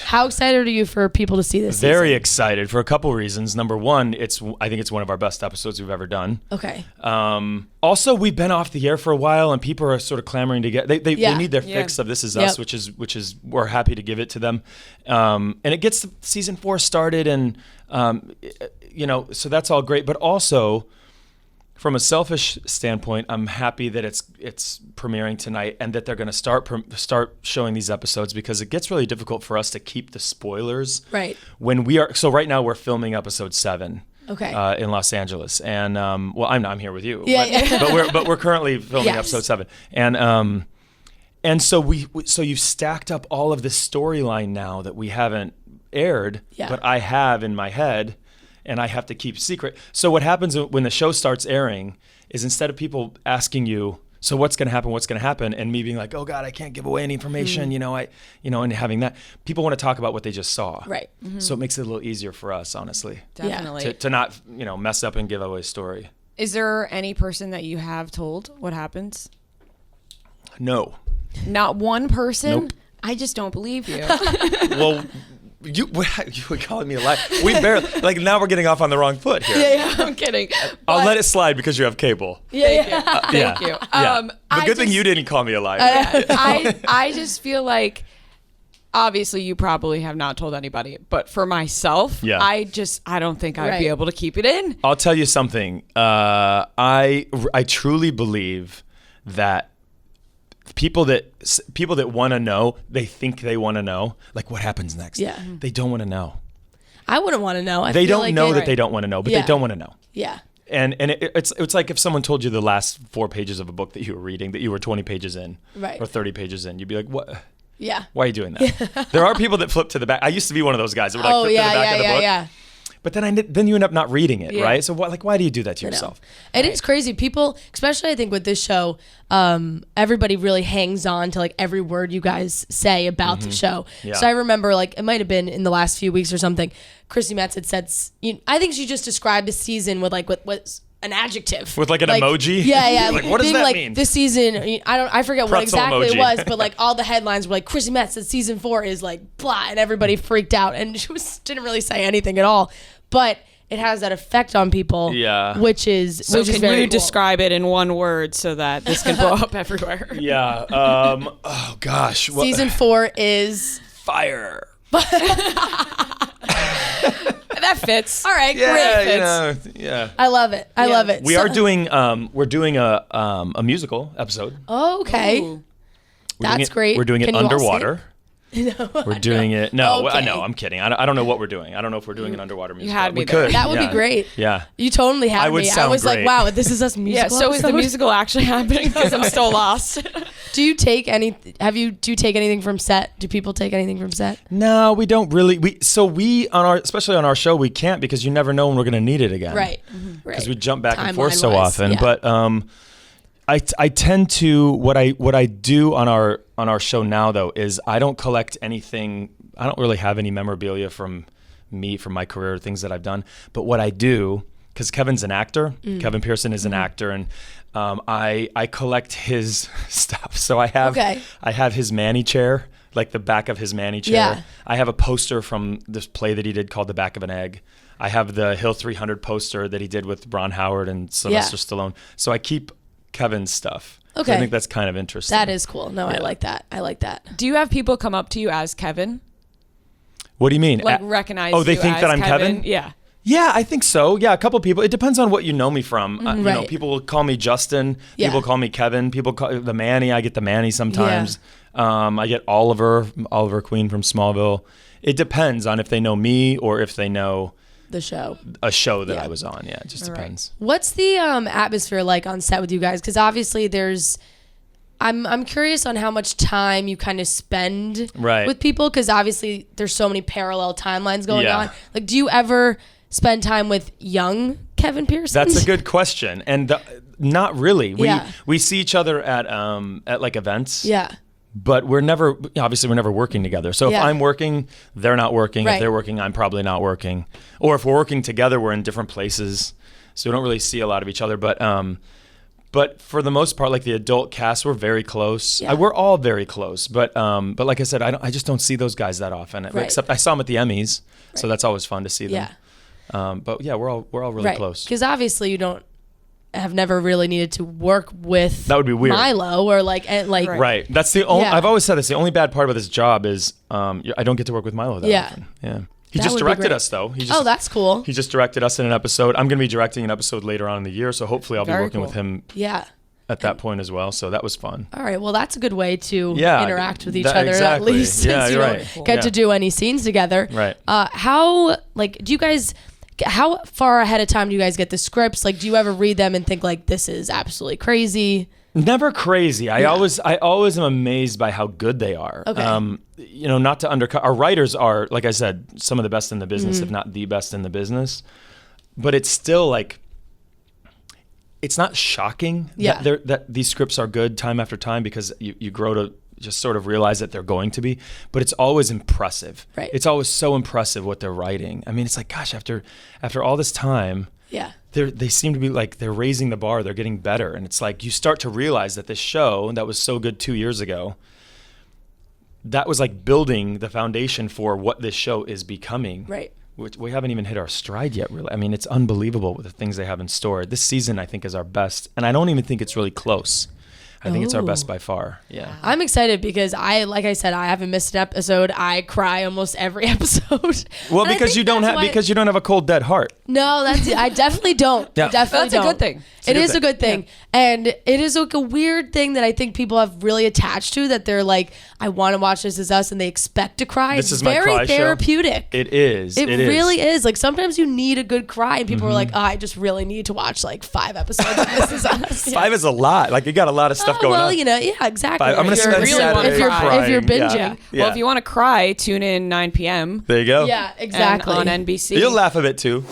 How excited are you for people to see this Very season? excited for a couple reasons. Number one, I think it's one of our best episodes we've ever done. Okay. Also, we've been off the air for a while, and people are sort of clamoring to get. They need their fix of This Is Us, which is we're happy to give it to them, and it gets season 4 started, and so that's all great. But also, from a selfish standpoint, I'm happy that it's premiering tonight and that they're going to start showing these episodes, because it gets really difficult for us to keep the spoilers. Right. When we are right now we're filming episode 7. Okay. In Los Angeles, and I'm here with you. Yeah. But we're currently filming episode 7, and so you've stacked up all of this storyline now that we haven't aired, but I have in my head. And I have to keep secret. So what happens when the show starts airing is, instead of people asking you, so what's going to happen, and me being like, oh God, I can't give away any information, and having that, people want to talk about what they just saw. Right. Mm-hmm. So it makes it a little easier for us, honestly. Definitely. To not, mess up and give away a story. Is there any person that you have told what happens? No. Not one person? Nope. I just don't believe you. Well, you were calling me a liar. We barely, now we're getting off on the wrong foot here. Yeah, I'm kidding. I'll let it slide because you have cable. Thank you. But good thing you didn't call me a liar. I just feel like, obviously you probably have not told anybody, but for myself, I don't think I'd be able to keep it in. I'll tell you something. I truly believe that people that want to know, they think they want to know, like what happens next. Yeah. They don't want to know. I wouldn't want to know. They don't know that they don't want to know, but they don't want to know. Yeah. And it's like if someone told you the last 4 pages of a book that you were reading, that you were 20 pages in, right, or 30 pages in, you'd be like, what? Yeah. Why are you doing that? There are people that flip to the back. I used to be one of those guys that would flip to the back of the book. Yeah. But then you end up not reading it, right? So why do you do that to yourself? It is crazy. People, especially I think with this show, everybody really hangs on to every word you guys say about the show. Yeah. So I remember it might have been in the last few weeks or something, Chrissy Metz had said, I think she just described the season with what's an adjective. With an emoji? Yeah. What does that mean? This season, I forget what exactly emoji. it was, but all the headlines were Chrissy Metz said season 4 is blah, and everybody freaked out, and she didn't really say anything at all. But it has that effect on people, which is so. Which Can is very you cool. describe it in one word so that this can blow up everywhere? Yeah. Oh gosh. Season 4 is fire. That fits. All right, great. Yeah. I love it. I love it. We're doing a musical episode. Oh, okay. Ooh. That's great. We're doing it Can you all underwater. No, we're doing it. No, Okay. I'm kidding. I don't know what we're doing. I don't know if we're doing an underwater musical. had me we there. could. that would be great. Yeah. You totally had would me. I sound was great. wow, this is us musical. Yeah, so is the episode? musical actually happening? Because I'm still lost. Do you take anything from set? Do people take anything from set? No, we don't really. Especially on our show, we can't, because you never know when we're going to need it again. Right. Because we jump back and forth so Timeline-wise, often. yeah. But I tend to what I do on our show now, though, is I don't collect anything. I don't really have any memorabilia from my career, things that I've done. But what I do, because Kevin's an actor, Kevin Pearson is an actor, and I collect his stuff. So I have his Manny chair, the back of his Manny chair. Yeah. I have a poster from this play that he did called The Back of an Egg. I have the Hill 300 poster that he did with Ron Howard and Sylvester Stallone. So I keep Kevin's stuff. Okay. I think that's kind of interesting. That is cool. No, I like that. Do you have people come up to you as Kevin? What do you mean? Recognize they you think as that I'm Kevin? Yeah. Yeah, I think so. Yeah, a couple people. It depends on what you know me from. Right. People will call me Justin. Yeah. People call me Kevin. People call the Manny. I get the Manny sometimes. I get Oliver Queen from Smallville. It depends on if they know me or if they know the show. A show that I was on. Yeah, it just depends. What's the atmosphere like on set with you guys? Because obviously I'm curious on how much time you kind of spend with people, because obviously there's so many parallel timelines going on. Do you ever spend time with young Kevin Pearson? That's a good question, and not really. We see each other at events. Yeah. But we're never working together. So if I'm working, they're not working. Right. If they're working, I'm probably not working. Or if we're working together, we're in different places. So we don't really see a lot of each other. But But for the most part, like the adult cast, we're very close. Yeah. We're all very close. But like I said, I just don't see those guys that often. Right. Except I saw them at the Emmys, so that's always fun to see them. Yeah. But yeah, we're all really close. Because obviously you don't have never really needed to work with that would be weird. Milo or like right. That's the only. I've always said this. The only bad part about this job is I don't get to work with Milo that often. Yeah. He just directed us though. That's cool. He just directed us in an episode. I'm going to be directing an episode later on in the year, so hopefully I'll be working with him. Yeah. At that point as well, so that was fun. All right, well, that's a good way to interact with each other at least, since you don't get to do any scenes together. Right. How far ahead of time do you guys get the scripts? Like, do you ever read them and think like this is absolutely crazy? Never crazy. I always am amazed by how good they are. Okay. Not to undercut. Our writers are, like I said, some of the best in the business, if not the best in the business. But it's still like, it's not shocking that these scripts are good time after time, because you grow to just sort of realize that they're going to be, but it's always impressive. Right. It's always so impressive what they're writing. I mean, it's like, gosh, after all this time, they seem to be like, they're raising the bar, they're getting better. And it's like, you start to realize that this show that was so good 2 years ago, that was like building the foundation for what this show is becoming. Right. Which we haven't even hit our stride yet, really. I mean, it's unbelievable with the things they have in store. This season, I think, is our best. And I don't even think it's really close. I think it's our best by far. Yeah. I'm excited because like I said, I haven't missed an episode. I cry almost every episode. Well, because you don't have a cold, dead heart. No, I definitely don't. Yeah. Definitely That's a good thing. It is a good thing. Yeah. And it is like a weird thing that I think people have really attached to, that they're like, I want to watch This Is Us, and they expect to cry. This is very my cry therapeutic. Show. It is. It really is. Like sometimes you need a good cry, and people are like, I just really need to watch like 5 episodes of This Is Us. 5 is a lot. Like you got a lot of stuff going on. Well, yeah, exactly. I'm going to spend Saturday if you're binging. Yeah. Well, if you want to cry, tune in 9 p.m. There you go. Yeah, exactly. On NBC. You'll laugh a bit too.